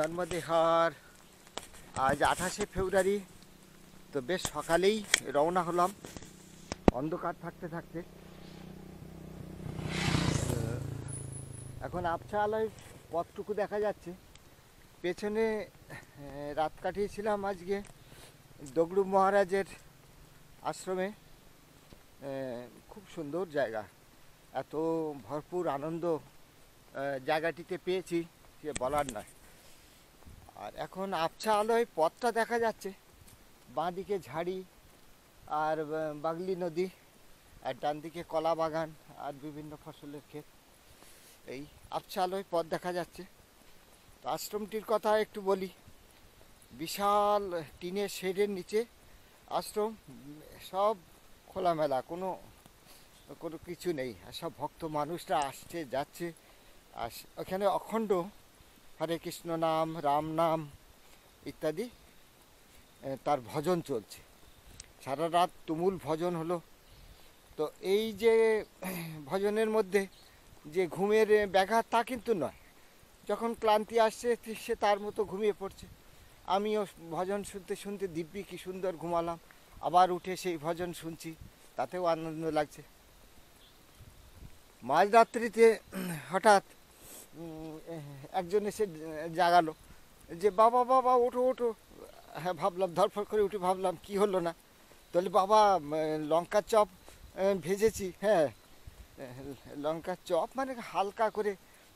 নর্মদেহার আজ 28শে ফেব্রুয়ারি। তো বেশ সকালেই রওনা হলাম অন্ধকার থাকতে থাকতে। এখন আবছা আলোয় পথটুকু দেখা যাচ্ছে। পেছনে রাত কাটিয়েছিলাম আজকে দগড়ু মহারাজের আশ্রমে। খুব সুন্দর জায়গা, এত ভরপুর আনন্দ জায়গাটিতে পেয়েছি যে বলার নয়। আর এখন আবছা আলোয় পথটা দেখা যাচ্ছে, বাঁদিকে ঝাড়ি আর বাগলি নদী, আর ডান দিকে কলা বাগান আর বিভিন্ন ফসলের ক্ষেত। এই আবছা আলোয় পথ দেখা যাচ্ছে। তো আশ্রমটির কথা একটু বলি। বিশাল টিনের শেডের নিচে আশ্রম, সব খোলামেলা, কোনো কিছু নেই। আর সব ভক্ত মানুষরা আসছে যাচ্ছে। আর ওখানে অখণ্ড হরে কৃষ্ণ নাম, রাম নাম ইত্যাদি তার ভজন চলছে। সারা রাত তুমুল ভজন হলো। তো এই যে ভজনের মধ্যে যে ঘুমের ব্যাঘাত তা কিন্তু নয়। যখন ক্লান্তি আসছে সে তার মতো ঘুমিয়ে পড়ছে। আমিও ভজন শুনতে শুনতে দিব্যি কি সুন্দর ঘুমালাম। আবার উঠে সেই ভজন শুনছি, তাতেও আনন্দ লাগছে। মাঝরাত্রিতে হঠাৎ একজন এসে জাগালো যে বাবা বাবা ওঠো ওঠো। হ্যাঁ, ভাবলাম, ধরফর করে উঠে ভাবলাম কি হলো না। তাহলে বাবা লঙ্কার চপ ভেজেছি। হ্যাঁ, লঙ্কার চপ মানে হালকা করে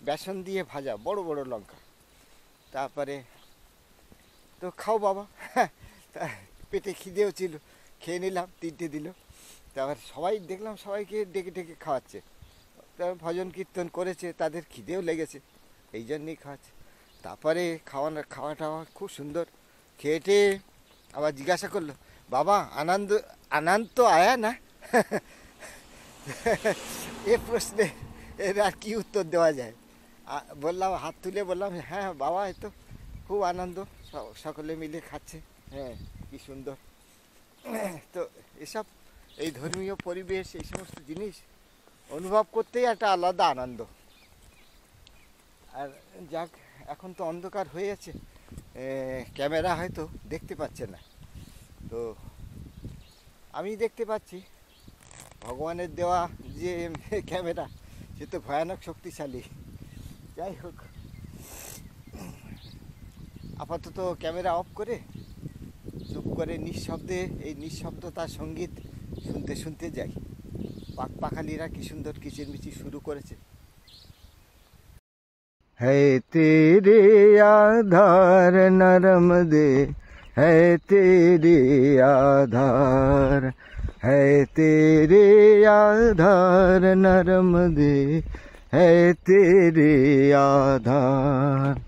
বেসন দিয়ে ভাজা, বড় বড় লঙ্কা। তারপরে তো খাও বাবা। হ্যাঁ, পেটে খিদেও ছিল, খেয়ে নিলাম, 3টে দিল। তারপর সবাই দেখলাম সবাইকে ডেকে ডেকে খাওয়াচ্ছে। তারপর ভজন কীর্তন করেছে, তাদের খিদেও লেগেছে, এই জন্যই খাওয়াচ্ছে। তারপরে খাওয়াটা খুব সুন্দর। খেয়েটে আবার জিজ্ঞাসা করলো, বাবা আনন্দ তো আয়া না? এ প্রশ্নে এর আর কি উত্তর দেওয়া যায়। বললাম, হাত তুলে বললাম, হ্যাঁ বাবা, এ তো খুব আনন্দ, সকলে মিলে খাচ্ছে। হ্যাঁ, কি সুন্দর। তো এসব এই ধর্মীয় পরিবেশ, এই সমস্ত জিনিস অনুভব করতেই একটা আলাদা আনন্দ। আর যাক, এখন তো অন্ধকার হয়ে আছে, ক্যামেরা হয়তো দেখতে পাচ্ছে না। তো আমি দেখতে পাচ্ছি ভগবানের দেওয়া যে ক্যামেরা, সে তো ভয়ানক শক্তিশালী। যাই হোক, আপাতত ক্যামেরা অফ করে চুপ করে নিঃশব্দে এই নিঃশব্দতার সঙ্গীত শুনতে শুনতে যাই। পাখালিরা কি সুন্দর কিচিরমিচির শুরু করেছে। है तेरे आधार नरम दे, है तेरे आधार, है तेरे आधार नरम दे, है तेरे आधार।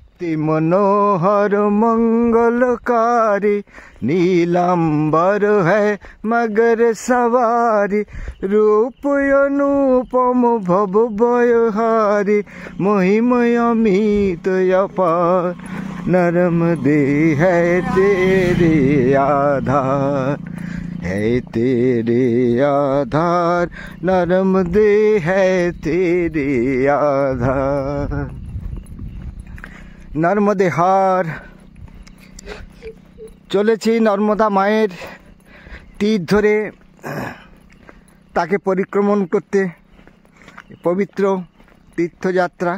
मनोहर मंगलकारी नीलांबर है मगर सवारी, रूप अनुपम भव भयहारी, महिमय अमित अपार, नरम दे है तेरे आधार, है तेरे आधार, नरम दे है तेरे आधार। নর্মদেহার চলেছি নর্মদা মায়ের তীর ধরে তাকে পরিক্রমণ করতে। পবিত্র তীর্থযাত্রা,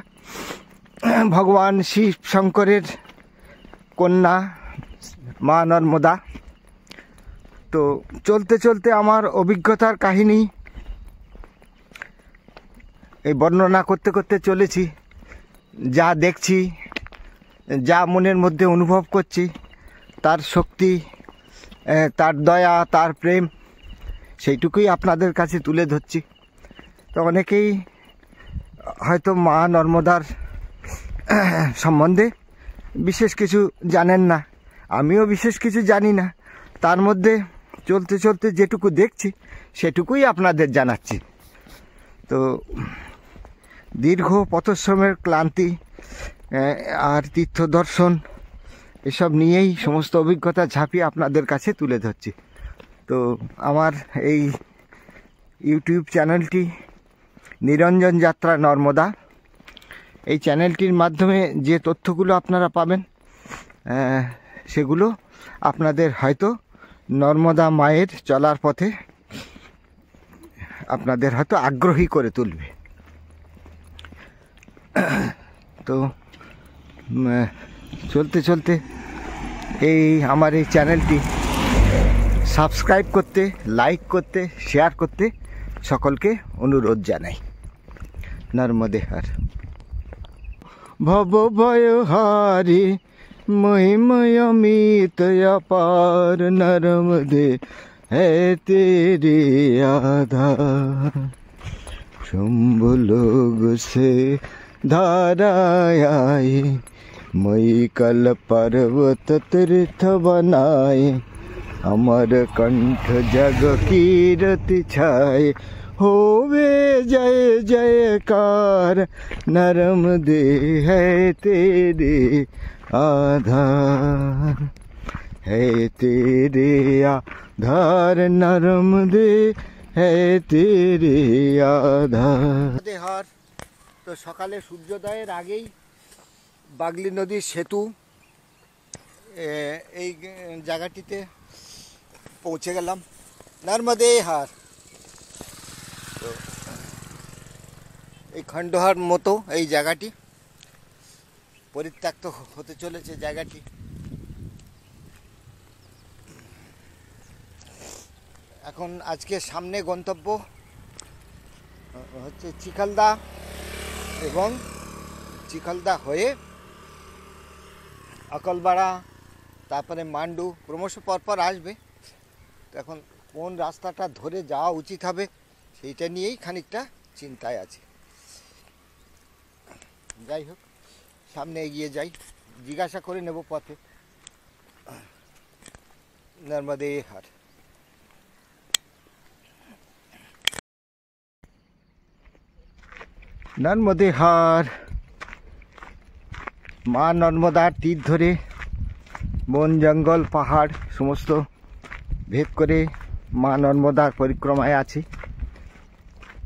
ভগবান শিব শঙ্করের কন্যা মা নর্মদা। তো চলতে চলতে আমার অভিজ্ঞতার কাহিনী এই বর্ণনা করতে করতে চলেছি। যা দেখছি, যা মনের মধ্যে অনুভব করছি, তার শক্তি, তার দয়া, তার প্রেম, সেইটুকুই আপনাদের কাছে তুলে ধরছি। তো অনেকেই হয়তো মা নর্মদার সম্বন্ধে বিশেষ কিছু জানেন না, আমিও বিশেষ কিছু জানি না। তার মধ্যে চলতে চলতে যেটুকু দেখছি সেটুকুই আপনাদের জানাচ্ছি। তো দীর্ঘ পথশ্রমের ক্লান্তি আর তীর্থ দর্শন এসব নিয়েই সমস্ত অভিজ্ঞতা ঝাঁপিয়ে আপনাদের কাছে তুলে ধরছি। তো আমার এই ইউটিউব চ্যানেলটি নিরঞ্জন যাত্রা নর্মদা, এই চ্যানেলটির মাধ্যমে যে তথ্যগুলো আপনারা পাবেন সেগুলো আপনাদের হয়তো নর্মদা মায়ের চলার পথে আপনাদের হয়তো আগ্রহী করে তুলবে। তো চলতে চলতে এই আমার এই চ্যানেলটি সাবস্ক্রাইব করতে, লাইক করতে, শেয়ার করতে সকলকে অনুরোধ জানাই। নর্মদে হর। ভব ভয়হারি মহিময় অমিত অপার নর্মদে है तेरे आधार। शुंभ लोग से धारा आए, मई कल पर्वत तीर्थ बनाए, अमर कंठ जग कीर्ति छाए, होवे जय जयकार नर्मदे है तेरे आधार, है तेरे आधार नर्मदे है तेरे आधार। তো সকালে সূর্যোদয়ের আগেই বাগলি নদীর সেতু এই জায়গাটিতে পৌঁছে গেলাম, নর্মদে হার। তো এই খণ্ডহার মতো এই জায়গাটি পরিত্যক্ত হতে চলেছে। জায়গাটি এখন আজকে সামনে গন্তব্য হচ্ছে চিখালদা, এবং চিখালদা হয়ে আকলবাড়া, তারপরে মান্ডু ক্রমশ পরপর আসবে। তো এখন কোন রাস্তাটা ধরে যাওয়া উচিত হবে সেইটা নিয়েই খানিকটা চিন্তায় আছে। যাই হোক, সামনে এগিয়ে যাই, জিজ্ঞাসা করে নেব পথে। নর্মদে হার। নর্মদে হার। মা নর্মদার তীর ধরে বন জঙ্গল পাহাড় সমস্ত ভেদ করে মা নর্মদার পরিক্রমায় আছি।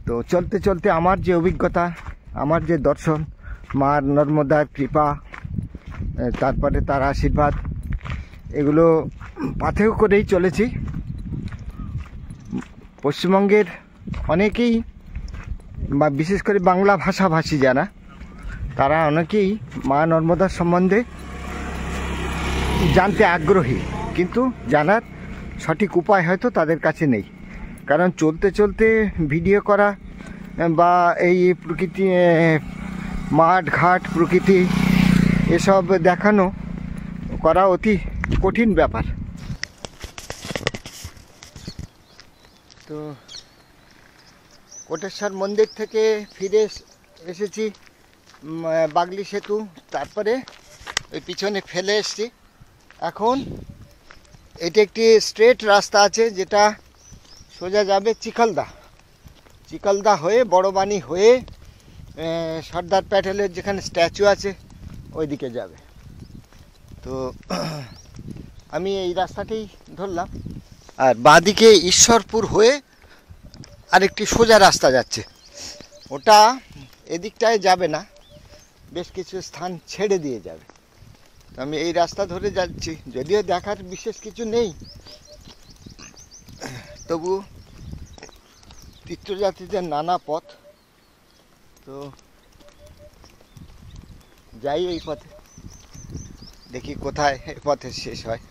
তো চলতে চলতে আমার যে অভিজ্ঞতা, আমার যে দর্শন, মা নর্মদার কৃপা, তারপরে তার আশীর্বাদ, এগুলো পাথেয় করেই চলেছি। পশ্চিমবঙ্গের অনেকেই, বা বিশেষ করে বাংলা ভাষাভাষী যারা, তারা অনেকেই মা নর্মদার সম্বন্ধে জানতে আগ্রহী, কিন্তু জানার সঠিক উপায় হয়তো তাদের কাছে নেই। কারণ চলতে চলতে ভিডিও করা বা এই প্রকৃতি, মাঠ ঘাট প্রকৃতি এসব দেখানো করা অতি কঠিন ব্যাপার। তো কোটেশ্বর মন্দির থেকে ফিরে এসেছি বাগলি সেতু, তারপরে ওই পিছনে ফেলে এসেছি। এখন এটি একটি স্ট্রেট রাস্তা আছে যেটা সোজা যাবে চিখালদা, চিখালদা হয়ে বড়বানি হয়ে সর্দার প্যাটেলের যেখানে স্ট্যাচু আছে ওই দিকে যাবে। তো আমি এই রাস্তাটি ধরলাম, আর বাঁদিকে ঈশ্বরপুর হয়ে আরেকটি সোজা রাস্তা যাচ্ছে, ওটা এদিকটায় যাবে না, বেশ কিছু স্থান ছেড়ে দিয়ে যাবে। আমি এই রাস্তা ধরে যাচ্ছি, যদিও দেখার বিশেষ কিছু নেই, তবু তীর্থযাত্রীদের নানা পথ। তো যাই এই পথে, দেখি কোথায় এই পথের শেষ হয়।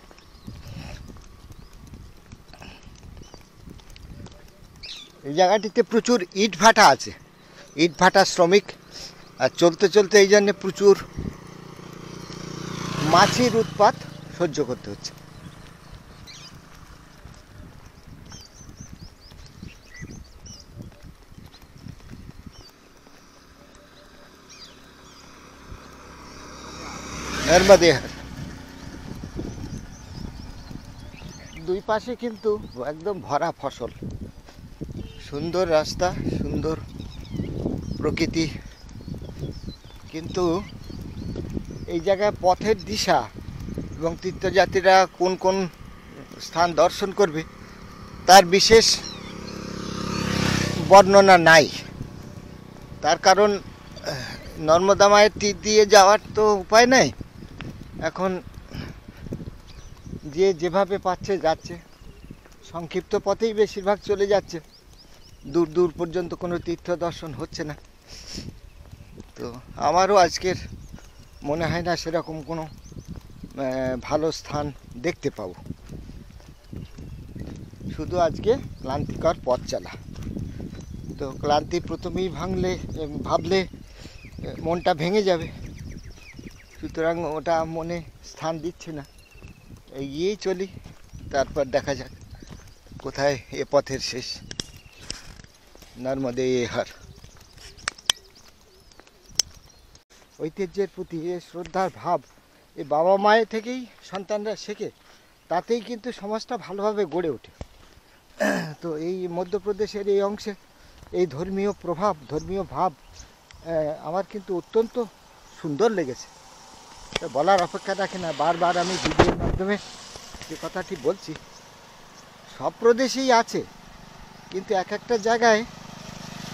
এই জায়গাটিতে প্রচুর ইট ভাটা আছে, ইট ভাটা শ্রমিক, আর চলতে চলতে এই জন্যে প্রচুর মাছির উৎপাত সহ্য করতে হচ্ছে। নর্মদে হার। দুই পাশে কিন্তু একদম ভরা ফসল, সুন্দর রাস্তা, সুন্দর প্রকৃতি, কিন্তু এই জায়গায় পথের দিশা এবং তীর্থযাত্রীরা কোন কোন স্থান দর্শন করবে তার বিশেষ বর্ণনা নাই। তার কারণ নর্মদা মায়ের তীর দিয়ে যাওয়ার তো উপায় নাই। এখন যে যেভাবে পাচ্ছে যাচ্ছে, সংক্ষিপ্ত পথেই বেশিরভাগ চলে যাচ্ছে, দূর দূর পর্যন্ত কোনো তীর্থ দর্শন হচ্ছে না। তো আমারও আজকের মনে হয় না সেরকম কোনো ভালো স্থান দেখতে পাবো। শুধু আজকে ক্লান্তিকর পথ চলা। তো ক্লান্তি প্রথমেই ভাবলে মনটা ভেঙে যাবে, সুতরাং ওটা মনে স্থান দিচ্ছে না। এগিয়েই চলি, তারপর দেখা যাক কোথায় এ পথের শেষ। নর্মদে হার। ঐতিহ্যের প্রতি এ শ্রদ্ধার ভাব এই বাবা মায়ের থেকেই সন্তানরা শেখে, তাতেই কিন্তু সমাজটা ভালোভাবে গড়ে ওঠে। তো এই মধ্যপ্রদেশের এই অংশে এই ধর্মীয় ভাব আমার কিন্তু অত্যন্ত সুন্দর লেগেছে। বলার অপেক্ষা রাখে না, বারবার আমি ভিডিওর মাধ্যমে যে কথাটি বলছি, সব প্রদেশেই আছে, কিন্তু এক একটা জায়গায়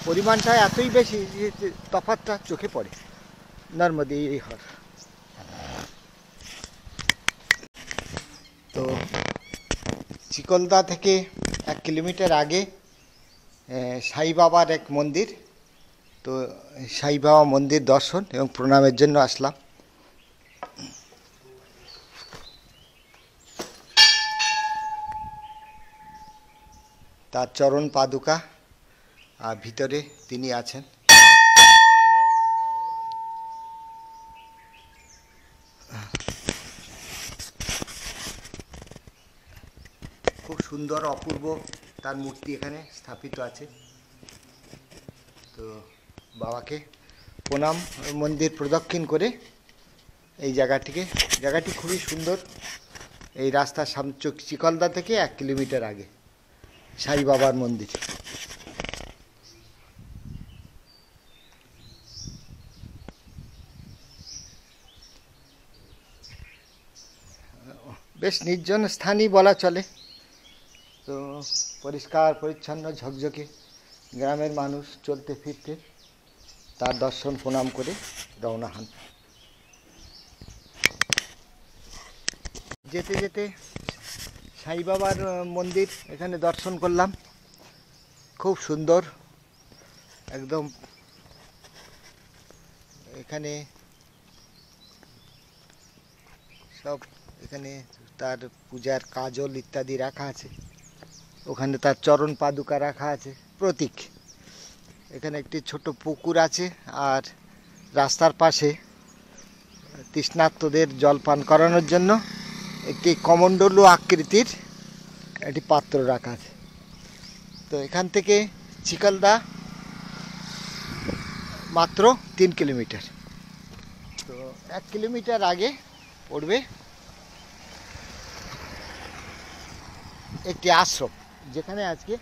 পরিমাণটা এতই বেশি যে তফাৎটা চোখে পড়ে। নর্মদে হর। তো চিকলদা থেকে 1 কিলোমিটার আগে সাই বাবার এক মন্দির, তো সাই বাবা মন্দির দর্শন এবং প্রণামের জন্য আসলাম। তার চরণ পাদুকা আর ভিতরে তিনি আছেন। খুব সুন্দর অপূর্ব তার মূর্তি এখানে স্থাপিত আছে। তো বাবাকে প্রণাম, মন্দির প্রদক্ষিণ করে এই জায়গাটি খুবই সুন্দর। এই রাস্তার সামনে চিকলদা থেকে 1 কিলোমিটার আগে সাই বাবার মন্দির। বেশ নির্জন স্থানই বলা চলে। তো পরিষ্কার পরিচ্ছন্ন ঝকঝকে গ্রামের মানুষ চলতে ফিরতে তার দর্শন প্রণাম করে রওনা হন। যেতে যেতে সাই বাবার মন্দির এখানে দর্শন করলাম, খুব সুন্দর একদম। এখানে সব তার পূজার কাজল ইত্যাদি রাখা আছে, ওখানে তার চরণ পাদুকা রাখা আছে প্রতীক। এখানে একটি ছোট পুকুর আছে, আর রাস্তার পাশে তৃষ্ণার্তদের জলপান করানোর জন্য একটি কমণ্ডলু আকৃতির একটি পাত্র রাখা আছে। তো এখান থেকে চিকলদা মাত্র 3 কিলোমিটার। তো 1 কিলোমিটার আগে পড়বে একটি আশ্রম, যেখানে আজকে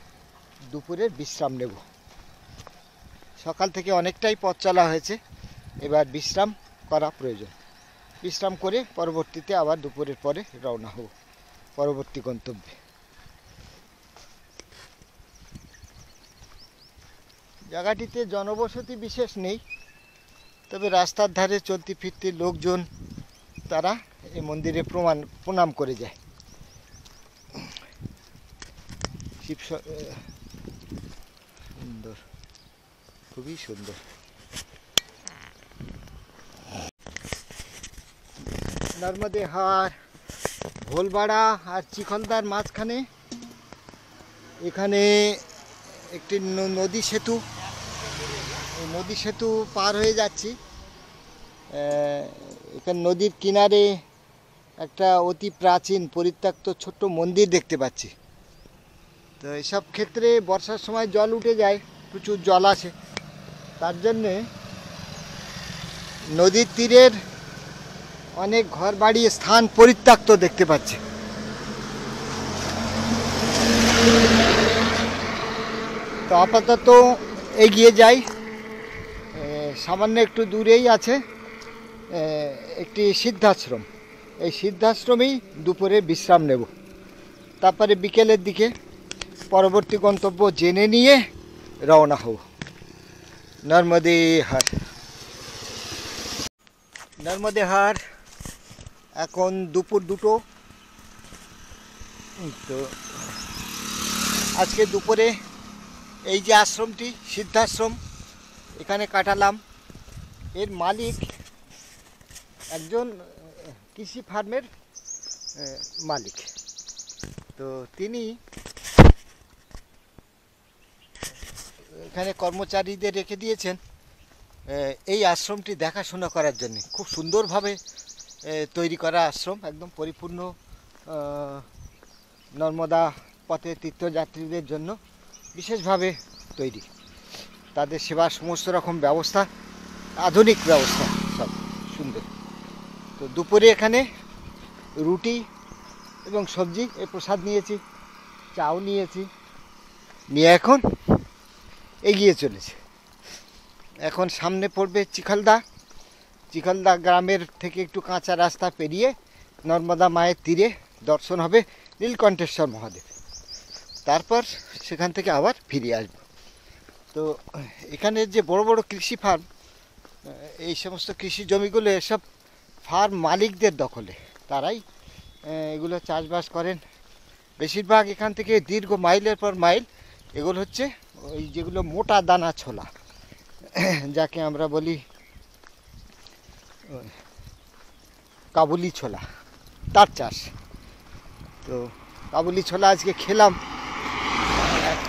দুপুরের বিশ্রাম নেব। সকাল থেকে অনেকটাই পথ চলা হয়েছে, এবার বিশ্রাম করা প্রয়োজন। বিশ্রাম করে পরবর্তীতে আবার দুপুরের পরে রওনা হব পরবর্তী গন্তব্যে। জায়গাটিতে জনবসতি বিশেষ নেই, তবে রাস্তার ধারে চলতি ফিরতি লোকজন তারা এই মন্দিরে প্রণাম করে যায়। সুন্দর, খুবই সুন্দর। নর্মদে হার, ভোলবাড়া আর চিখলদার মাঝখানে এখানে একটি নদী সেতু, এই নদী সেতু পার হয়ে যাচ্ছি। এখানে নদীর কিনারে একটা অতি প্রাচীন পরিত্যক্ত ছোট্ট মন্দির দেখতে পাচ্ছি। তো এসব ক্ষেত্রে বর্ষার সময় জল উঠে যায়, প্রচুর জল আসে, তার জন্যে নদীর তীরের অনেক ঘর বাড়ি স্থান পরিত্যক্ত দেখতে পাচ্ছি। তো আপাতত এগিয়ে যাই। সামান্য একটু দূরেই আছে একটি সিদ্ধাশ্রম, এই সিদ্ধাশ্রমেই দুপুরে বিশ্রাম নেব। তারপরে বিকেলের দিকে পরবর্তী গন্তব্য জেনে নিয়ে রওনা হব। নর্মদে হার। নর্মদে হার এখন দুপুর 2টো। তো আজকে দুপুরে এই যে আশ্রমটি সিদ্ধাশ্রম, এখানে কাটালাম। এর মালিক একজন কৃষি ফার্মের মালিক। তো তিনি এখানে কর্মচারীদের রেখে দিয়েছেন এই আশ্রমটি দেখাশোনা করার জন্য। খুব সুন্দরভাবে তৈরি করা আশ্রম, একদম পরিপূর্ণ নর্মদা পথে তীর্থযাত্রীদের জন্য বিশেষভাবে তৈরি। তাদের সেবার সমস্ত রকম ব্যবস্থা, আধুনিক ব্যবস্থা, সব সুন্দর। তো দুপুরে এখানে রুটি এবং সবজি এই প্রসাদ নিয়েছি, চাও নিয়েছি, নিয়ে এখন এগিয়ে চলেছে। এখন সামনে পড়বে চিখলদা গ্রামের থেকে একটু কাঁচা রাস্তা পেরিয়ে নর্মদা মায়ের তীরে দর্শন হবে নীলকণ্ঠেশ্বর মহাদেব। তারপর সেখান থেকে আবার ফিরে আসব। তো এখানে যে বড় বড় কৃষি ফার্ম, এই সমস্ত কৃষি জমিগুলো এসব ফার্ম মালিকদের দখলে, তারাই এগুলো চাষবাস করেন। বেশিরভাগ এখান থেকে দীর্ঘ মাইলের পর মাইল এগুলো হচ্ছে ওই যেগুলো মোটা দানা ছোলা, যাকে আমরা বলি কাবুলি ছোলা, তার চাষ। তো কাবুলি ছোলা আজকে খেলাম,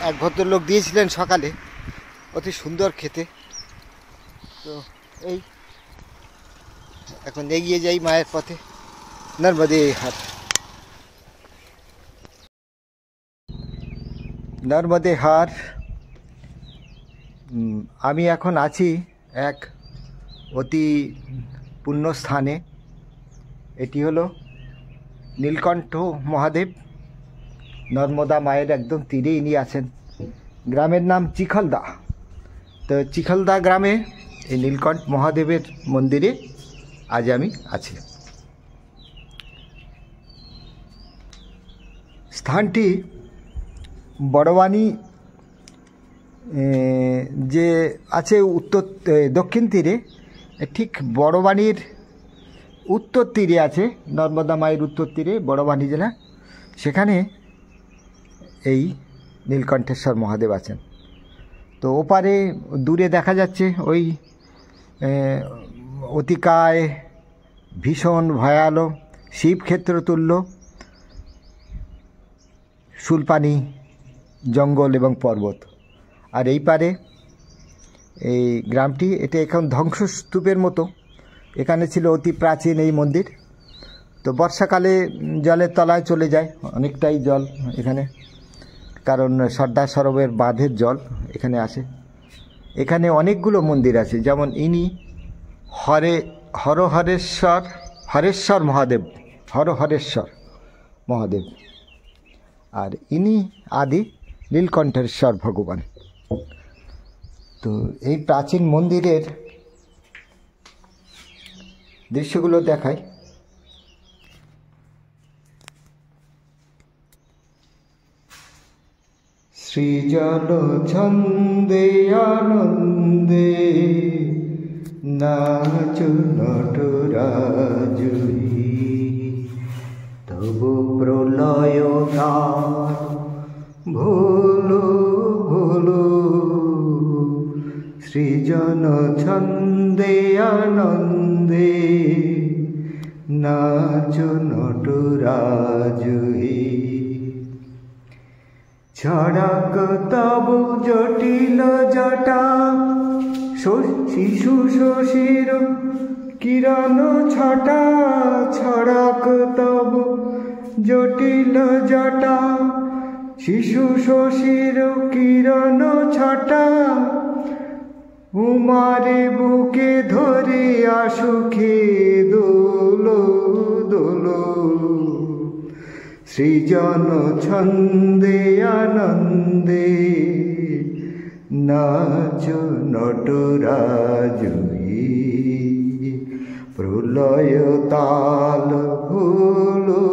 এক ভদ্রলোক দিয়েছিলেন সকালে, অতি সুন্দর খেতে। তো এই এখন এগিয়ে যাই মায়ের পথে, নর্মদে হাট। নর্মদে হার আমি এখন আছি এক অতি পুণ্যস্থানে। এটি হলো নীলকণ্ঠ মহাদেব, নর্মদা মায়ের একদম তীরে ইনি আছেন। গ্রামের নাম চিখলদা। তো চিখলদা গ্রামে এই নীলকণ্ঠ মহাদেবের মন্দিরে আজ আমি আছি। স্থানটি বড়বাণী যে আছে দক্ষিণ তীরে, ঠিক বড়বাণীর উত্তর তীরে আছে, নর্মদা মায়ের উত্তর তীরে বড়বাণী জেলা, সেখানে এই নীলকণ্ঠেশ্বর মহাদেব আছেন। তো ওপারে দূরে দেখা যাচ্ছে ওই অতিকায় ভীষণ ভয়ালো শিবক্ষেত্র তুল্য শুলপানি জঙ্গল এবং পর্বত। আর এই পারে এই গ্রামটি, এটা এখন ধ্বংসস্তূপের মতো। এখানে ছিল অতি প্রাচীন এই মন্দির। তো বর্ষাকালে জলের তলায় চলে যায়, অনেকটাই জল এখানে, কারণ সর্দার সরোবরের বাঁধের জল এখানে আসে। এখানে অনেকগুলো মন্দির আছে, যেমন ইনি হরেশ্বর মহাদেব, আর ইনি আদি নীলকণ্ঠেশ্বর ভগবান। তো এই প্রাচীন মন্দিরের দৃশ্যগুলো দেখায়। সৃজন ছন্দে আনন্দে নাচ নটরাজুই, তবু প্রলয় তার ভোলো ভোলো। সৃজন ছন্দে আনন্দে নাচ নটরাজুই, ছড়ক তব জটিল জটা শিশু শশীর কিরণ ছটা। ছড়ক তব জটিল জটা শিশু শশীর কিরণ ছটা। উমারে বুকে ধরে আসুখে দোলো দোলো। সৃজন ছন্দে আনন্দে নাচ নটরাজুই, প্রলয় তাল ভোলো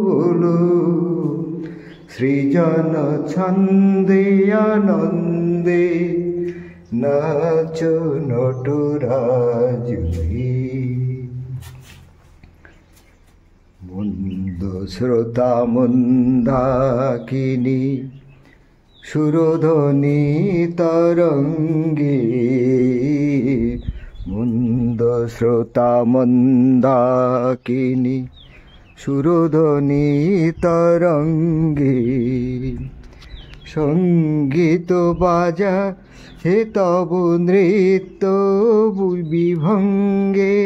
ভোলো। সৃজন ছন্দে আনন্দে নাচ নটরাজুই। শ্রোতা মন্দাকিনী সুরধ্বনি তরঙ্গে, মন্দ শ্রোতা মন্দাকিনী সুরধ্বনি তরঙ্গে, সঙ্গীত বাজা হে তব নৃত্য বিভঙ্গে,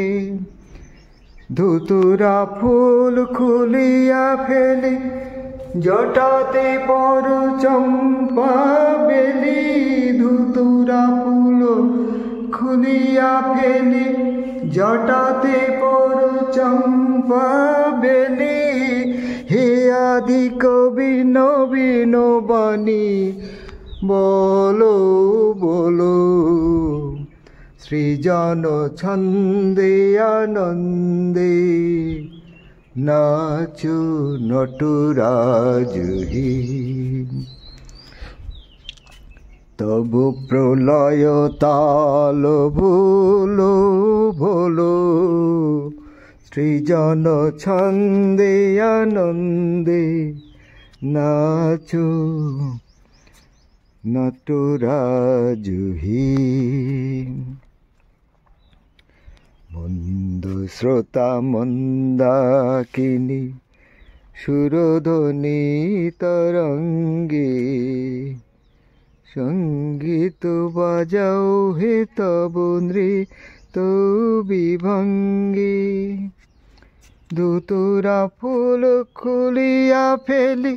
ধুতুরা ফুল খুলিয়া ফেলে জটাতে পর চম্পা বেলি, ধুতুরা ফুল খুলিয়া ফেলে জটাতে পর চম্পা বেলি, হে আদি কবি নবীন বাণী বলো বলো, সৃজন ছন্দে আনন্দে নাচু নটরাজহি, তব প্রলয় তাল ভুলো ভোলো, সৃজন ছন্দে আনন্দে নাচু নটরাজহি। মন্দ শ্রোতা মন্দাকিনী সুরধ্বনি তরঙ্গে, সঙ্গীত বাজাও হে তব নৃত্য বিভঙ্গে, ধুতুরা ফুল খুলিয়া ফেলি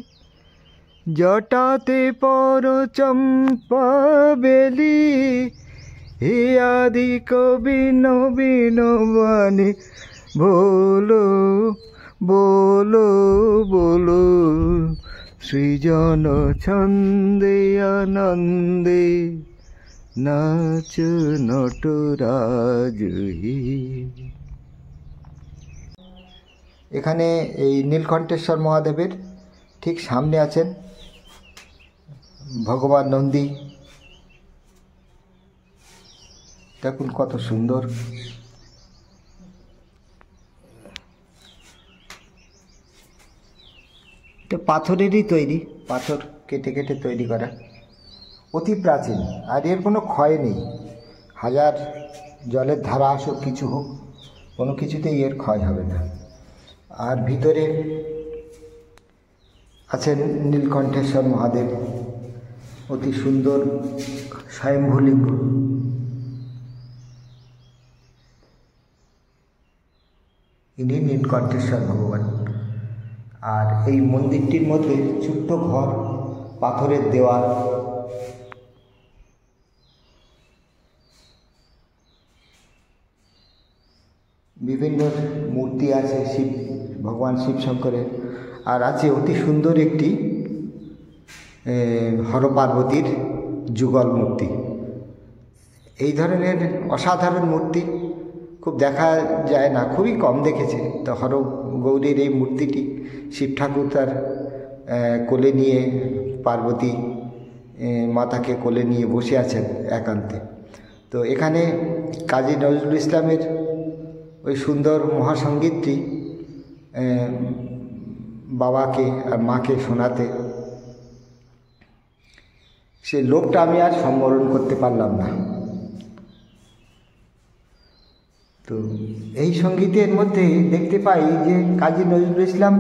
জটাতে পর চম্পা বেলি, হে আদি কবি নবীন বাণী বলো বলো বলো, সৃজন ছন্দে আনন্দে নাচ নটরাজহি। এখানে এই নীলকণ্ঠেশ্বর মহাদেবের ঠিক সামনে আছেন ভগবান নন্দী। দেখুন কত সুন্দর। এটা পাথরেরই তৈরি, পাথর কেটে কেটে তৈরি করা, অতি প্রাচীন, আর এর কোনো ক্ষয় নেই। হাজার জলের ধারা আসুক কিছু হোক, কোনো কিছুতেই এর ক্ষয় হবে না। আর ভিতরে আছেন নীলকণ্ঠেশ্বর মহাদেব, অতি সুন্দর স্বয়ম্ভূলিঙ্গ। ইনি নীলকণ্ঠেশ্বর ভগবান। আর এই মন্দিরটির মধ্যে ছোট্ট ঘর, পাথরের দেওয়াল, বিভিন্ন মূর্তি আছে শিব, ভগবান শিব শঙ্করের। আর আছে অতি সুন্দর একটি হর পার্বতীর যুগল মূর্তি। এই ধরনের অসাধারণ মূর্তি খুব দেখা যায় না, খুবই কম দেখেছে। তো হর গৌরীর এই মূর্তিটি শিব ঠাকুর তার কোলে নিয়ে, পার্বতী মাতাকে কোলে নিয়ে বসে আছেন একান্তে। তো এখানে কাজী নজরুল ইসলামের ওই সুন্দর মহাসঙ্গীতটি বাবাকে আর মাকে শোনাতে, সে লোকটা আমি আর সম্বরণ করতে পারলাম না। তো এই সঙ্গীতের মধ্যে দেখতে পাই যে কাজী নজরুল ইসলাম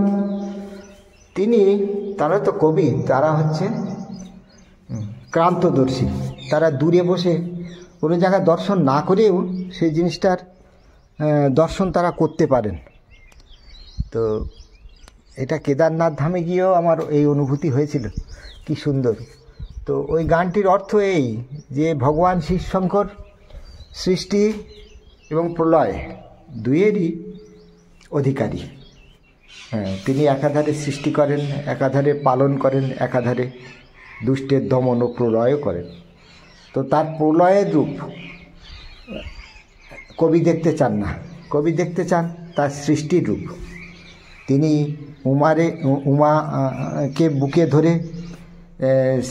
তারা তো কবি, তারা হচ্ছে ক্রান্তদর্শী। তারা দূরে বসে কোনো জায়গায় দর্শন না করেও সেই জিনিসটার দর্শন তারা করতে পারেন। তো এটা কেদারনাথ ধামে গিয়েও আমার এই অনুভূতি হয়েছিল, কি সুন্দর। তো ওই গানটির অর্থ এই যে ভগবান শিবশঙ্কর সৃষ্টি এবং প্রলয় দুইয়েরই অধিকারী। হ্যাঁ, তিনি একাধারে সৃষ্টি করেন, একাধারে পালন করেন, একাধারে দুষ্টের দমন ও প্রলয়ও করেন। তো তার প্রলয়ের রূপ কবি দেখতে চান না, কবি দেখতে চান তার সৃষ্টির রূপ। তিনি উমাকে বুকে ধরে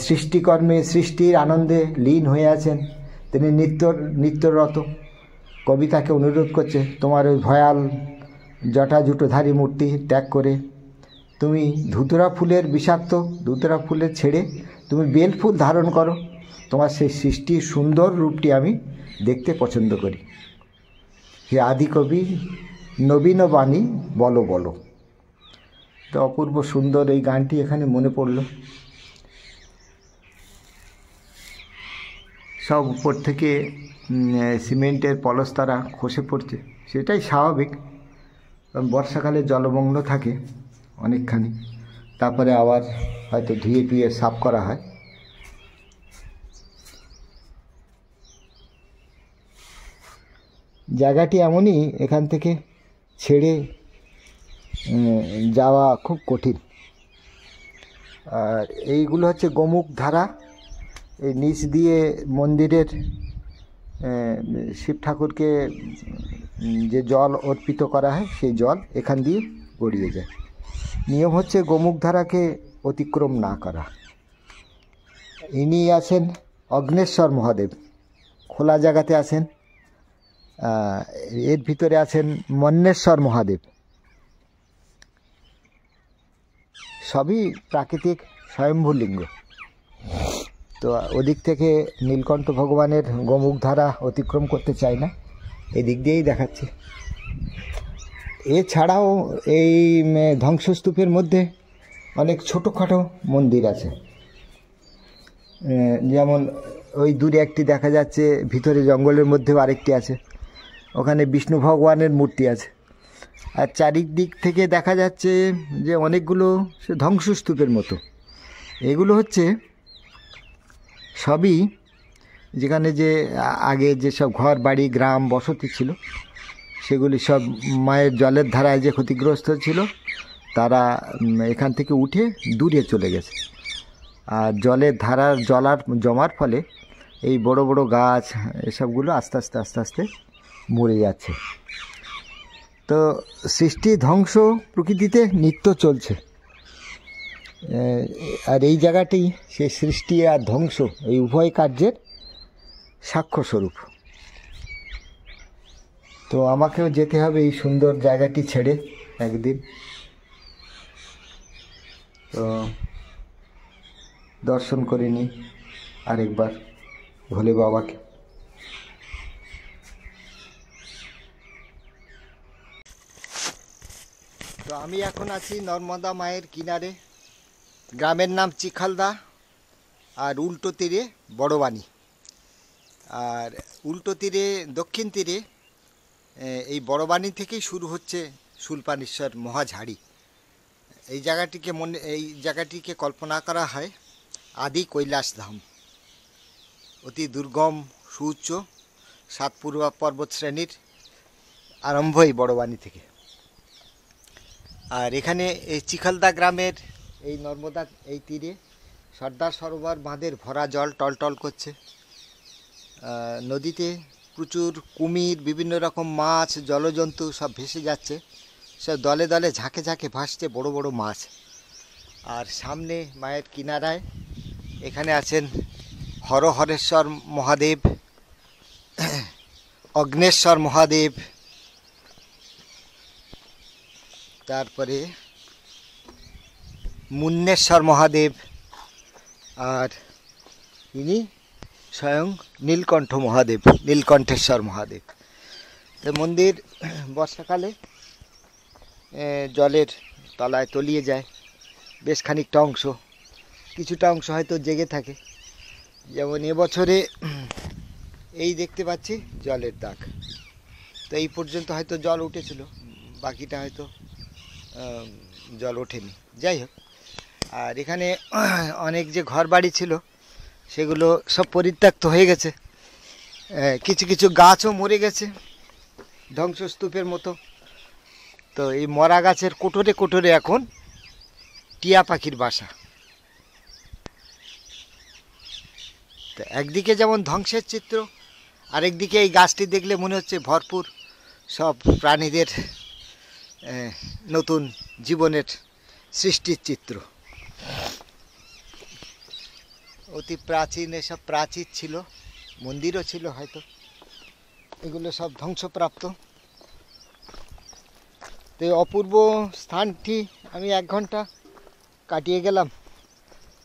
সৃষ্টিকর্মে, সৃষ্টির আনন্দে লীন হয়ে আছেন। তিনি নিত্যরত। কবি তাকে অনুরোধ করছে, তোমার ওই ভয়াল জটা জুটোধারী মূর্তি ত্যাগ করে তুমি ধুতরা ফুলের বিষাক্ত ধুতরা ফুলের ছেড়ে তুমি বেল ফুল ধারণ করো, তোমার সেই সৃষ্টির সুন্দর রূপটি আমি দেখতে পছন্দ করি। হে আদিকবি নবীন বাণী বলো বলো। তো অপূর্ব সুন্দর এই গানটি এখানে মনে পড়ল। সব উপর থেকে সিমেন্টের পলস্তারা খসে পড়ছে, সেটাই স্বাভাবিক, বর্ষাকালে জলমগ্ন থাকে অনেকখানি, তারপরে আবার হয়তো ধুয়ে টুয়ে সাফ করা হয়। জায়গাটি এমনই, এখান থেকে ছেড়ে যাওয়া খুব কঠিন। আর এইগুলো হচ্ছে গোমুখ ধারা, এই নিচ দিয়ে মন্দিরের শিব ঠাকুরকে যে জল অর্পিত করা হয় সেই জল এখান দিয়ে গড়িয়ে যায়। নিয়ম হচ্ছে গোমুখ ধারাকে অতিক্রম না করা। ইনি আছেন অগ্নেশ্বর মহাদেব, খোলা জায়গাতে আছেন। এর ভিতরে আছেন মন্নেশ্বর মহাদেব। সবই প্রাকৃতিক স্বয়ম্ভূ লিঙ্গ। তো ওদিক থেকে নীলকণ্ঠ ভগবানের গোমুখ ধারা অতিক্রম করতে চাই না, এদিক দিয়েই দেখাচ্ছি। এছাড়াও এই ধ্বংসস্তূপের মধ্যে অনেক ছোটোখাটো মন্দির আছে, যেমন ওই দূরে একটি দেখা যাচ্ছে, ভিতরে জঙ্গলের মধ্যেও আরেকটি আছে, ওখানে বিষ্ণু ভগবানের মূর্তি আছে। আর চারিদিক থেকে দেখা যাচ্ছে যে অনেকগুলো সে ধ্বংসস্তূপের মতো। এগুলো হচ্ছে সবই যেখানে যে আগে যেসব ঘর বাড়ি গ্রাম বসতি ছিল, সেগুলি সব মায়ের জলের ধারায় যে ক্ষতিগ্রস্ত ছিল, তারা এখান থেকে উঠে দূরে চলে গেছে। আর জলের ধারার জমার ফলে এই বড় বড় গাছ এসবগুলো আস্তে আস্তে আস্তে আস্তে মরে যাচ্ছে। তো সৃষ্টি ধ্বংস প্রকৃতিতে নিত্য চলছে। আর এই জায়গাটি সেই সৃষ্টি আর ধ্বংস এই উভয় কার্যের সাক্ষ্যস্বরূপ। তো আমাকেও যেতে হবে এই সুন্দর জায়গাটি ছেড়ে একদিন। তো দর্শন করে নিই আরেকবার ভোলে বাবাকে। তো আমি এখন আছি নর্মদা মায়ের কিনারে। গ্রামের নাম চিখালদা, আর উল্টো তীরে বড়বানি। আর উল্টো তীরে দক্ষিণ তীরে এই বড়বানি থেকেই শুরু হচ্ছে শূলপাণেশ্বর মহাঝাড়ি। এই জায়গাটিকে কল্পনা করা হয় আদি কৈলাস ধাম। অতি দুর্গম সুউচ্চ 7 পর্বত শ্রেণীর আরম্ভ এই বড়বানি থেকে। আর এখানে এই চিখালদা গ্রামের এই নর্মদা এই তীরে সর্দার সরোবর বাঁধের ভরা জল টলটল করছে। নদীতে প্রচুর কুমির, বিভিন্ন রকম মাছ, জলজন্তু সব ভেসে যাচ্ছে। সব দলে দলে ঝাঁকে ঝাঁকে ভাসছে বড় বড় মাছ। আর সামনে মায়ের কিনারায় এখানে আছেন হরহরেশ্বর মহাদেব, অগ্নেশ্বর মহাদেব, তারপরে মুন্নেশ্বর মহাদেব, আর ইনি স্বয়ং নীলকণ্ঠ মহাদেব, নীলকণ্ঠেশ্বর মহাদেব। তো মন্দির বর্ষাকালে জলের তলায় তলিয়ে যায় বেশ খানিকটা অংশ, কিছুটা অংশ হয়তো জেগে থাকে। যেমন এবছরে এই দেখতে পাচ্ছি জলের দাগ। তো এই পর্যন্ত হয়তো জল উঠেছিল, বাকিটা হয়তো জল ওঠেনি। যাই হোক, আর এখানে অনেক যে ঘর বাড়ি ছিল সেগুলো সব পরিত্যক্ত হয়ে গেছে। কিছু কিছু গাছও মরে গেছে ধ্বংসস্তূপের মতো। তো এই মরা গাছের কোটরে কোটরে এখন টিয়া পাখির বাসা। তো একদিকে যেমন ধ্বংসের চিত্র, আরেকদিকে এই গাছটি দেখলে মনে হচ্ছে ভরপুর সব প্রাণীদের নতুন জীবনের সৃষ্টির চিত্র। অতি প্রাচীন এসব প্রাচীর ছিল, মন্দিরও ছিল হয়তো, এগুলো সব ধ্বংসপ্রাপ্ত। তো এই অপূর্ব স্থানটি আমি 1 ঘন্টা কাটিয়ে গেলাম,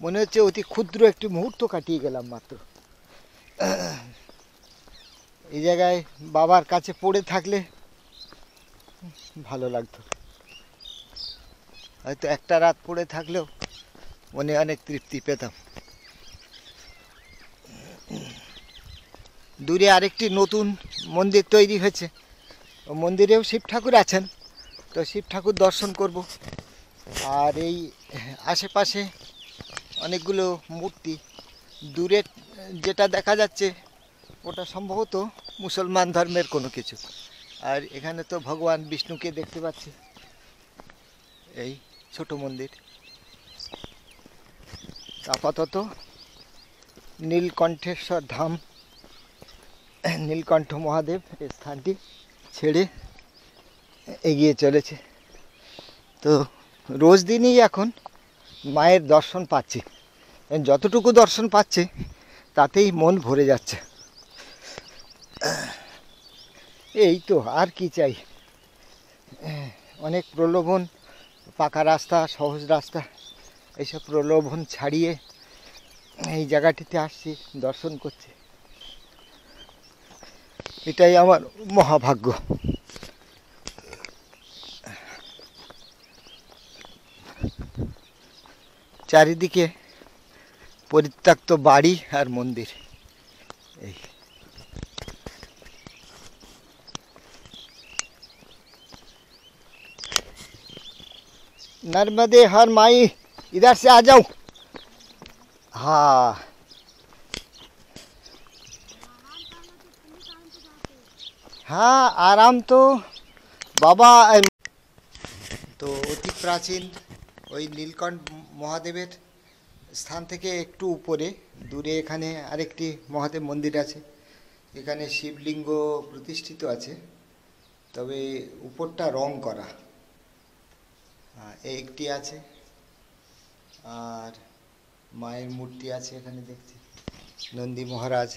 মনে হচ্ছে অতি ক্ষুদ্র একটি মুহূর্ত কাটিয়ে গেলাম মাত্র। এই জায়গায় বাবার কাছে পড়ে থাকলে ভালো লাগতো, হয়তো একটা রাত পড়ে থাকলেও মনে অনেক তৃপ্তি পেতাম। দূরে আরেকটি নতুন মন্দির তৈরি হয়েছে, ও মন্দিরেও শিব ঠাকুর আছেন, তো শিব ঠাকুর দর্শন করব। আর এই আশেপাশে অনেকগুলো মূর্তি, দূরে যেটা দেখা যাচ্ছে ওটা সম্ভবত মুসলমান ধর্মের কোনো কিছু। আর এখানে তো ভগবান বিষ্ণুকে দেখতে পাচ্ছি, এই ছোট মন্দির। আপাতত নীলকণ্ঠেশ্বর ধাম, নীলকণ্ঠ মহাদেব এই স্থানটি ছেড়ে এগিয়ে চলেছে। তো রোজ দিনই এখন মায়ের দর্শন পাচ্ছি, যতটুকু দর্শন পাচ্ছে তাতেই মন ভরে যাচ্ছে। এই তো, আর কি চাই। অনেক প্রলোভন, পাকা রাস্তা, সহজ রাস্তা, এইসব প্রলোভন ছাড়িয়ে এই জায়গাটিতে আসছি, দর্শন করছি, এটাই আমার মহাভাগ্য। চারিদিকে পরিত্যক্ত বাড়ি আর মন্দির। এই नर्मदे हर माई, इधर से आ जाओ। हाँ, हाँ आराम तो बाबा। তো অতি প্রাচীন ওই নীলকণ্ঠ মহাদেবের স্থান থেকে একটু উপরে দূরে এখানে আরেকটি মহাদেব মন্দির আছে। এখানে শিবলিঙ্গ প্রতিষ্ঠিত আছে, তবে উপরটা রং করা। একটি আছে, আর মায়ের মূর্তি আছে এখানে দেখছি, নন্দী মহারাজ।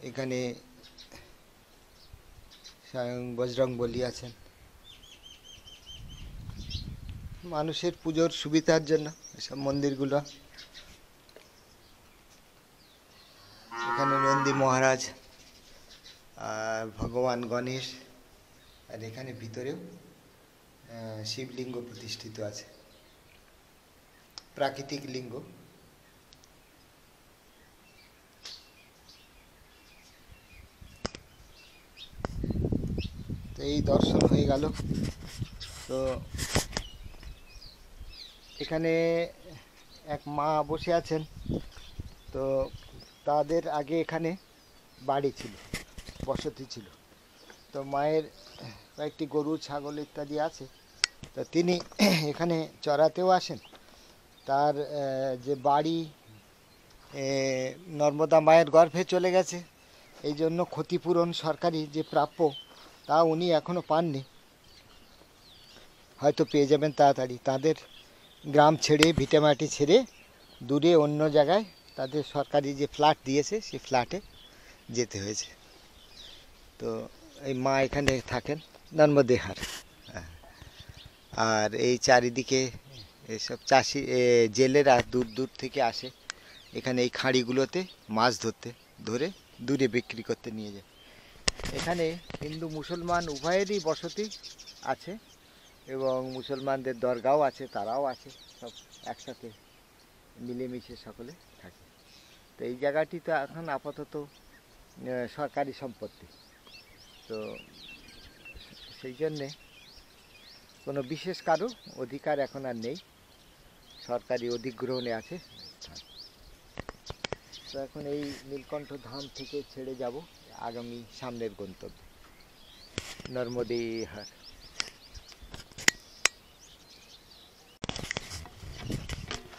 এখানে স্বয়ং বজরংবলী আছেন। মানুষের পুজোর সুবিধার জন্য এসব মন্দিরগুলো। এখানে নন্দী মহারাজ আর ভগবান গণেশ, আর এখানে ভিতরেও শিবলিঙ্গ প্রতিষ্ঠিত আছে, প্রাকৃতিক লিঙ্গ। তো এই দর্শন হয়ে গেল। তো এখানে এক মা বসে আছেন, তো তাদের আগে এখানে বাড়ি ছিল, বসতি ছিল। তো মায়ের কয়েকটি গরু ছাগল ইত্যাদি আছে, তো তিনি এখানে চড়াতেও আসেন। তার যে বাড়ি নর্মদা মায়ের গর্ভে চলে গেছে, এই জন্য ক্ষতিপূরণ সরকারি যে প্রাপ্য তা উনি এখনও পাননি, হয়তো পেয়ে যাবেন তাড়াতাড়ি। তাদের গ্রাম ছেড়ে, ভিটেমাটি ছেড়ে দূরে অন্য জায়গায় তাদের সরকারি যে ফ্ল্যাট দিয়েছে সেই ফ্ল্যাটে যেতে হয়েছে। তো এই মা এখানে থাকেন, নর্মদেহার। আর এই চারিদিকে এসব চাষি জেলেরা দূর দূর থেকে আসে এখানে এই খাঁড়িগুলোতে মাছ ধরে দূরে বিক্রি করতে নিয়ে যায়। এখানে হিন্দু মুসলমান উভয়েরই বসতি আছে, এবং মুসলমানদের দরগাও আছে, তারাও আছে, সব একসাথে মিলেমিশে সকলে থাকে। তো এই জায়গাটি তো এখন আপাতত সরকারি সম্পত্তি, তো সেই জন্যে কোনো বিশেষ কারো অধিকার এখন আর নেই, সরকারি অধিগ্রহণে আছে। তো এখন এই নীলকণ্ঠ ধাম থেকে ছেড়ে যাব আগামী সামনের গন্তব্য नर्मदेहार।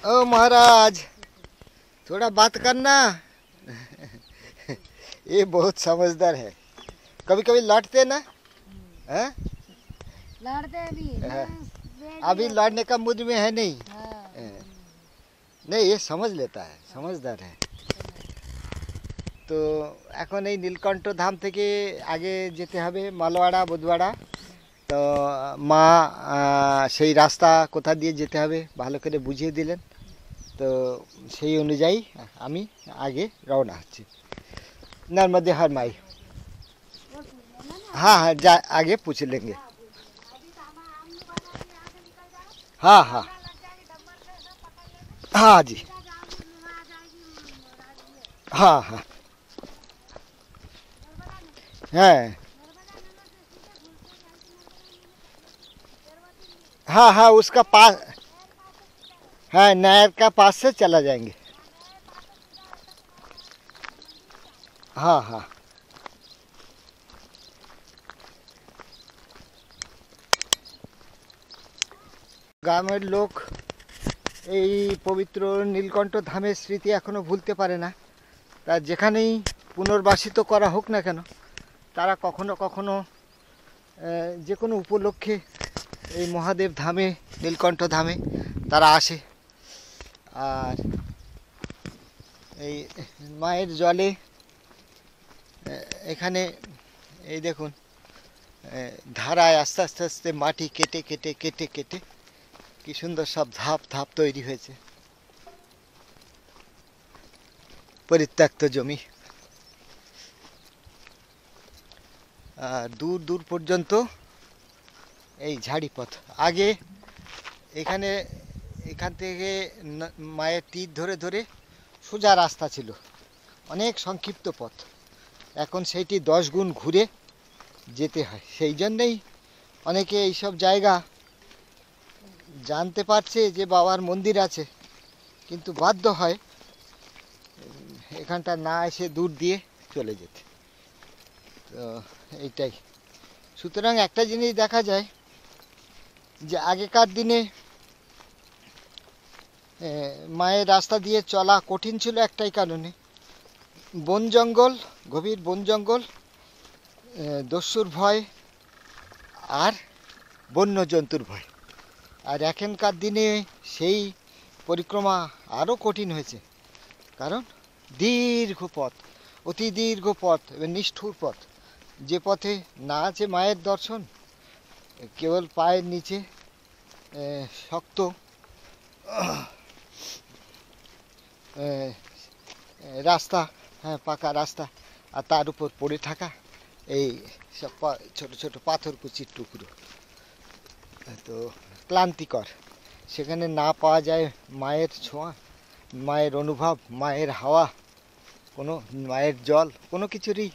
ओ महाराज, थोड़ा बात करना। ये बहुत समझदार है, कभी कभी लड़ते ना हैं? लड़ते भी अभी लड़ने का मूड में है नहीं। नहीं, ये समझ लेता है, समझदार है। তো এখন এই নীলকণ্ঠ ধাম থেকে আগে যেতে হবে মালওয়াড়া, বুধওয়াড়া, তো মা সেই রাস্তা কোথা দিয়ে যেতে হবে ভালো করে বুঝিয়ে দিলেন। তো সেই অনুযায়ী আমি आगे रवाना হচ্ছি। नर्मदे हर माई। हाँ हाँ जा आगे पूछ लेंगे। हाँ हाँ हाँ जी हाँ हाँ है हाँ हाँ उसका पास हाँ नहर का पास से चला जाएंगे। हाँ हाँ গ্রামের লোক এই পবিত্র নীলকণ্ঠ ধামের স্মৃতি এখনো ভুলতে পারে না। তা যেখানেই পুনর্বাসিত করা হোক না কেন তারা কখনো কখনো যে কোনো উপলক্ষে এই মহাদেব ধামে নীলকণ্ঠ ধামে তারা আসে। আর এই মায়ের জলে এখানে এই দেখুন ধারায় আস্তে আস্তে আস্তে মাটি কেটে কেটে কেটে কেটে কি সুন্দর সব ধাপ ধাপ তৈরি হয়েছে। পরিত্যক্ত জমি দূর দূর পর্যন্ত এই ঝাড়ি পথ। আগে এখান থেকে মায়ের তীর ধরে ধরে সোজা রাস্তা ছিল, অনেক সংক্ষিপ্ত পথ। এখন সেইটি 10 গুণ ঘুরে যেতে হয়। সেই জন্যই অনেকে এইসব জায়গা জানতে পারছে যে বাবার মন্দির আছে, কিন্তু বাধ্য হয় এখানটা না এসে দূর দিয়ে চলে যেতে। তো এইটাই। সুতরাং একটা জিনিস দেখা যায় যে আগেকার দিনে মায়ের রাস্তা দিয়ে চলা কঠিন ছিল একটাই কারণে, বন জঙ্গল, গভীর বন জঙ্গল, দস্যুর ভয় আর বন্য জন্তুর ভয়। আর এখনকার দিনে সেই পরিক্রমা আরও কঠিন হয়েছে, কারণ দীর্ঘ পথ, অতি দীর্ঘ পথ, নিষ্ঠুর পথ, যে পথে না আছে মায়ের দর্শন, কেবল পায়ের নিচে শক্ত রাস্তা, হ্যাঁ পাকা রাস্তা, আর তার উপর পড়ে থাকা এই সব ছোট ছোট পাথরকুচির টুকরো। তো ক্লান্তিকর। সেখানে না পাওয়া যায় মায়ের ছোঁয়া, মায়ের অনুভব, মায়ের হাওয়া, কোনো মায়ের জল, কোনো কিছুরই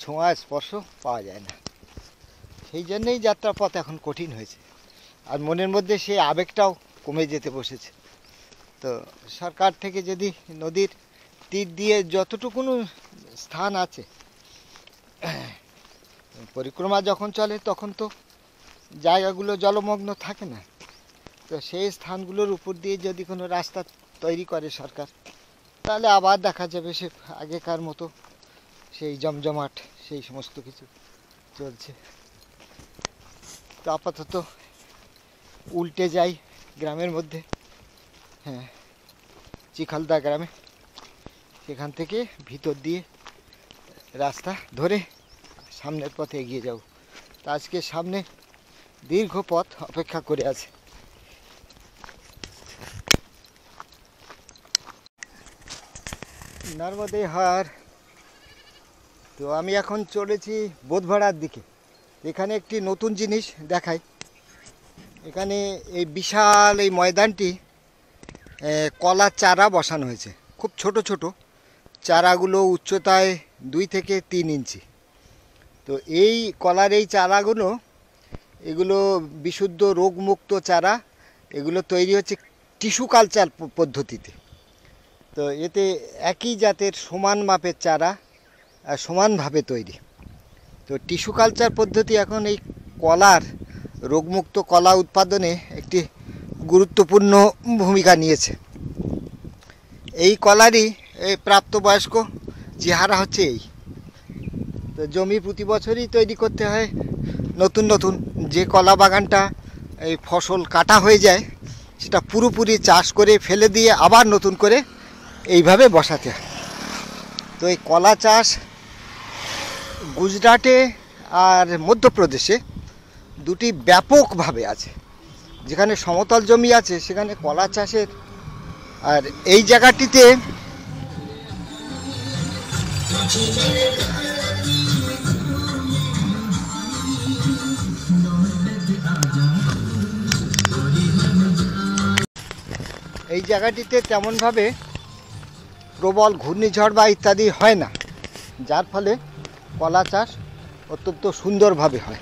ছোঁয়া স্পর্শ পাওয়া যায় না। সেই জন্যেই যাত্রাপথ এখন কঠিন হয়েছে, আর মনের মধ্যে সেই আবেগটাও কমে যেতে বসেছে। তো সরকার থেকে যদি নদীর তীর দিয়ে যতটুকুনো স্থান আছে, পরিক্রমা যখন চলে তখন তো জায়গাগুলো জলমগ্ন থাকে না, তো সেই স্থানগুলোর উপর দিয়ে যদি কোনো রাস্তা তৈরি করে সরকার, তাহলে আবার দেখা যাবে সে আগেকার মতো সেই জমজমাট সেই সমস্ত কিছু চলছে। তো আপাতত উল্টে যাই গ্রামের মধ্যে, হ্যাঁ চিখালদা গ্রামে, সেখান থেকে ভিতর দিয়ে রাস্তা ধরে সামনের পথে এগিয়ে যাব। তা আজকে সামনে দীর্ঘ পথ অপেক্ষা করে আছে। নর্মদে হার। তো আমি এখন চলেছি বোধভাড়ার দিকে। এখানে একটি নতুন জিনিস দেখাই। এখানে এই বিশাল এই ময়দানটি কলার চারা বসানো হয়েছে, খুব ছোট ছোট চারাগুলো, উচ্চতায় 2 থেকে 3 ইঞ্চি। তো এই কলার এই চারাগুলো, এগুলো বিশুদ্ধ রোগমুক্ত চারা, এগুলো তৈরি হচ্ছে টিস্যু কালচার পদ্ধতিতে। তো এতে একই জাতের সমান মাপের চারা সমানভাবে তৈরি। তো টিস্যু কালচার পদ্ধতি এখন এই কলার, রোগমুক্ত কলা উৎপাদনে একটি গুরুত্বপূর্ণ ভূমিকা নিয়েছে। এই কলারই এই প্রাপ্তবয়স্ক চেহারা হচ্ছে এই। তো জমি প্রতি বছরই তৈরি করতে হয় নতুন নতুন। যে কলা বাগানটা এই ফসল কাটা হয়ে যায়, সেটা পুরোপুরি চাষ করে ফেলে দিয়ে আবার নতুন করে এইভাবে বসাতে হয়। তো এই কলা চাষ গুজরাটে আর মধ্যপ্রদেশে দুটি ব্যাপকভাবে আছে। যেখানে সমতল জমি আছে সেখানে কলা চাষের, আর এই জায়গাটিতে তেমনভাবে প্রবল ঘূর্ণিঝড় বা ইত্যাদি হয় না, যার ফলে কলা চাষ অত্যন্ত সুন্দরভাবে হয়।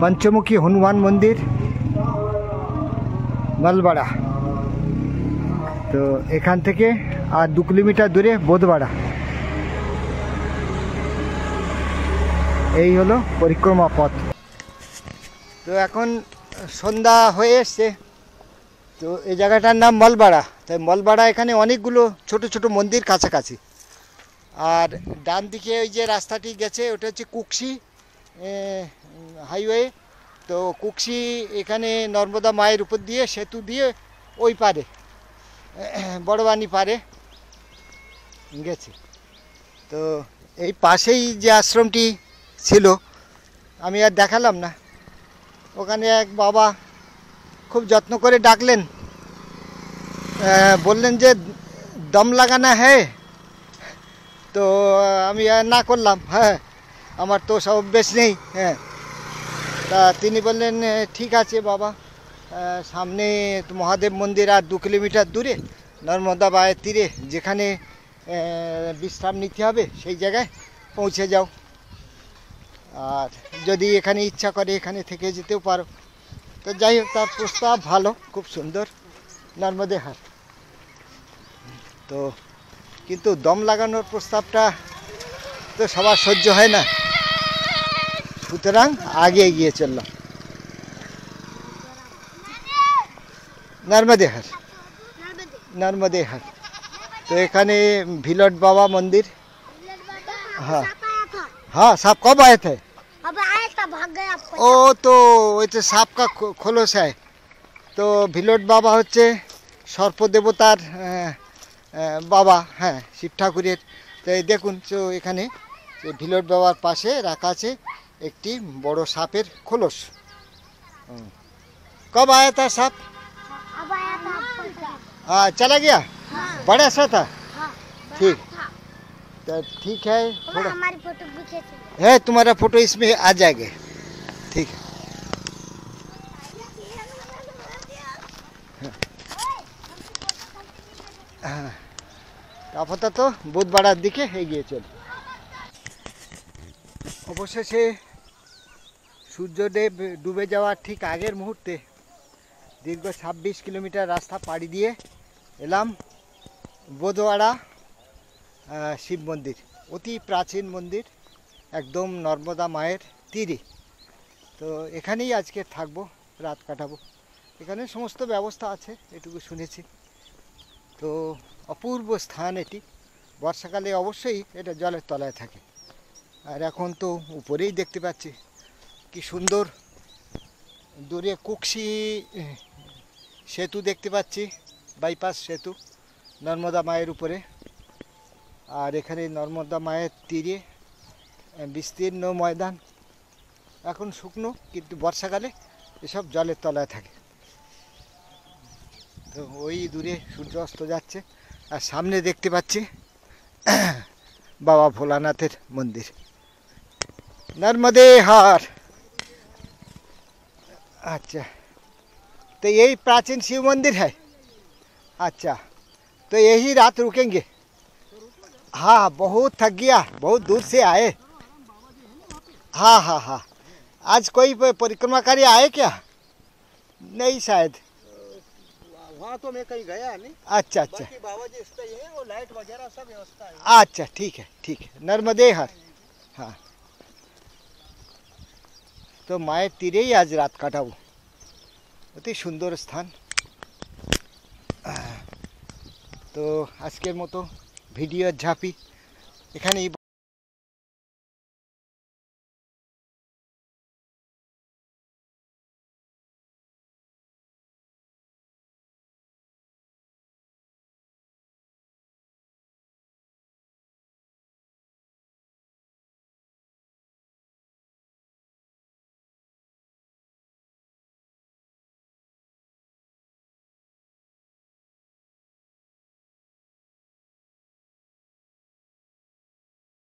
পঞ্চমুখী হনুমান মন্দির, মালবাড়া। তো এখান থেকে আর 2 কিলোমিটার দূরে বোধবাড়া। এই হলো পরিক্রমা পথ। তো এখন সন্ধ্যা হয়ে এসছে। তো এই জায়গাটার নাম মলবাড়া। তাই মলবাড়া এখানে অনেকগুলো ছোট ছোট মন্দির কাছাকাছি। আর ডান দিকে ওই যে রাস্তাটি গেছে ওটা হচ্ছে কুকসি হাইওয়ে। তো কুকসি এখানে নর্মদা মায়ের উপর দিয়ে সেতু দিয়ে ওই পারে বড়বানি পারে গেছে। তো এই পাশেই যে আশ্রমটি ছিল আমি আর দেখালাম না। ওখানে এক বাবা খুব যত্ন করে ডাকলেন, বললেন যে দম লাগানা হ্যাঁ। তো আমি না করলাম, হ্যাঁ আমার তো সব অভ্যেস নেই। হ্যাঁ, তা তিনি বললেন ঠিক আছে বাবা, সামনে মহাদেব মন্দির আর 2 কিলোমিটার দূরে নর্মদা বায়ের তীরে যেখানে বিশ্রাম নিতে হবে সেই জায়গায় পৌঁছে যাও। আর যদি এখানে ইচ্ছা করে এখানে থেকে যেতেও পারো। তো যাই হোক, তার প্রস্তাব ভালো, খুব সুন্দর নর্মদে হাট। তো কিন্তু দম লাগানোর প্রস্তাবটা তো সবার সহ্য হয় না, সুতরাং আগে এগিয়ে চললাম। নর্মদে হাট। তো এখানে ভিলট বাবা मंदिर। हाँ हाँ, सांप कब आए थे? अब आया था, भाग गया। ओ तो सांप का खोलस है। तो ভিলট বাবা হচ্ছে সর্প দেবতার বাবা, হ্যাঁ শিব ঠাকুরের। তো এই দেখুন, তো এখানে ভিলট বাবার পাশে রাখা আছে একটি বড় সাপের খোলস। कब आया था सांप? अब आया था। हाँ, चला गया। हाँ। बड़ा सा था। हाँ, ठीक। तो ठीक है, थोड़ा हमारी फोटो भी खींच। है, तुम्हारा फोटो इसमें आ जाएगा। ठीक है। हाँ, আপাতত বুধবাড়ার দিকে এগিয়ে চল। অবশেষে সূর্যদেব ডুবে যাওয়ার ঠিক আগের মুহূর্তে দীর্ঘ 26 কিলোমিটার রাস্তা পাড়ি দিয়ে এলাম বোধওয়াড়া শিব মন্দির। অতি প্রাচীন মন্দির, একদম নর্মদা মায়ের তীরে। তো এখানেই আজকে থাকবো, রাত কাটাবো। এখানে সমস্ত ব্যবস্থা আছে এটুকু শুনেছি। তো অপূর্ব স্থান এটি। বর্ষাকালে অবশ্যই এটা জলের তলায় থাকে। আর এখন তো উপরেই দেখতে পাচ্ছি কি সুন্দর। দূরে কুকসি সেতু দেখতে পাচ্ছি, বাইপাস সেতু নর্মদা মায়ের উপরে। আর এখানে নর্মদা মায়ের তীরে বিস্তীর্ণ ময়দান। এখন শুকনো, কিন্তু বর্ষাকালে এসব জলের তলায় থাকে। তো ওই দূরে সূর্য অস্ত যাচ্ছে। আর সামনে দেখতে পাচ্ছি বাবা ভোলানাথের মন্দির, नर्मदे हार। अच्छा, तो यही प्राचीन शिव मंदिर है। अच्छा, तो यही रात रुकेंगे। हाँ, बहुत थक गया, बहुत दूर से आए। हाँ हाँ हाँ, आज कोई परिक्रमाकारी आए क्या? नहीं शायद, वहाँ तो मैं कहीं गया नहीं। अच्छा अच्छा, बाकी बाबा जी स्टे है, वो लाइट वगैरह सब व्यवस्था है। अच्छा ठीक है ठीक है, नर्मदे हर। हाँ, तो মায়ের তীরেই আজ রাত কাটাবো। অতি সুন্দর স্থান। তো আজকের মতো ভিডিওর ঝাঁপি এখানেই।